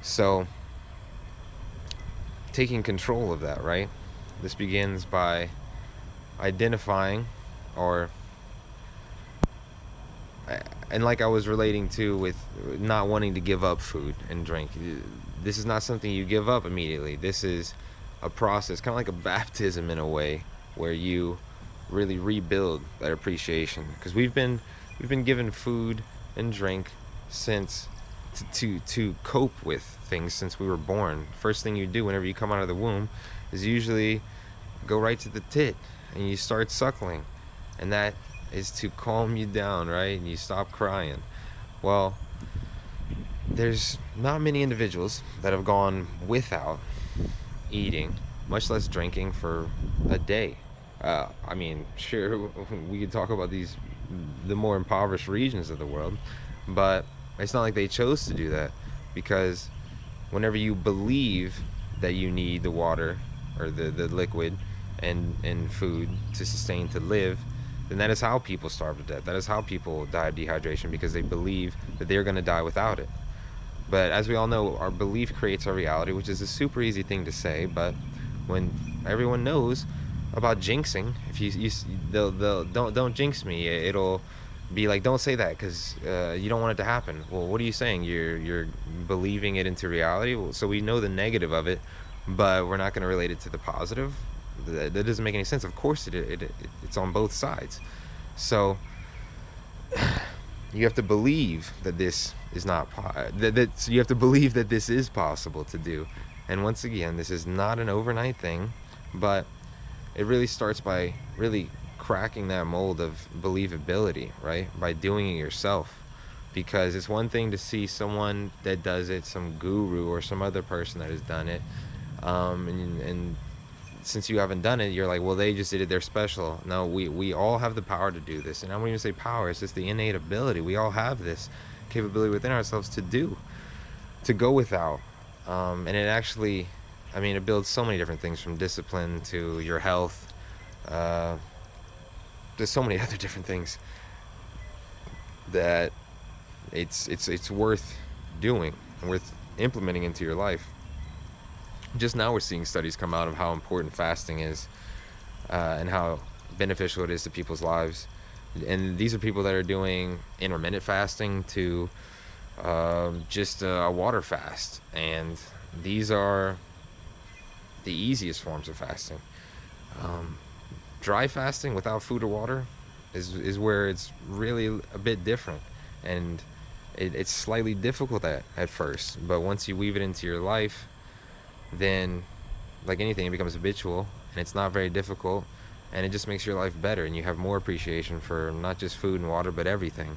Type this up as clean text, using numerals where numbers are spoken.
So taking control of that, right? This begins by identifying, or and like I was relating to with not wanting to give up food and drink, this is not something you give up immediately. This is a process, kind of like a baptism in a way, where you really rebuild that appreciation, because we've been given food and drink since to cope with things since we were born. First thing you do whenever you come out of the womb is usually go right to the tit and you start suckling, and that is to calm you down, right? And you stop crying. Well, there's not many individuals that have gone without eating, much less drinking, for a day. I mean, sure, we could talk about the more impoverished regions of the world, but it's not like they chose to do that, because whenever you believe that you need the water or the liquid and food to sustain, to live, then that is how people starve to death. That is how people die of dehydration, because they believe that they're going to die without it. But as we all know, our belief creates our reality, which is a super easy thing to say. But when everyone knows about jinxing, if they'll don't jinx me. It'll be like, don't say that because you don't want it to happen. Well, what are you saying? You're believing it into reality. Well, so we know the negative of it, but we're not going to relate it to the positive. That doesn't make any sense. Of course, it's on both sides. So you have to believe that this is not so you have to believe that this is possible to do. And once again, this is not an overnight thing, but it really starts by really cracking that mold of believability, right? By doing it yourself. Because it's one thing to see someone that does it, some guru or some other person that has done it, and since you haven't done it, you're like, well, they just did it, they're special. No, we all have the power to do this. And I won't even say power, it's just the innate ability. We all have this capability within ourselves to go without. And it actually, I mean, it builds so many different things, from discipline to your health. There's so many other different things that it's worth doing and worth implementing into your life. Just now we're seeing studies come out of how important fasting is, and how beneficial it is to people's lives. And these are people that are doing intermittent fasting to just a water fast. And these are the easiest forms of fasting. Dry fasting without food or water is where it's really a bit different. And it's slightly difficult at first. But once you weave it into your life, then, like anything, it becomes habitual, and it's not very difficult, and it just makes your life better, and you have more appreciation for not just food and water, but everything.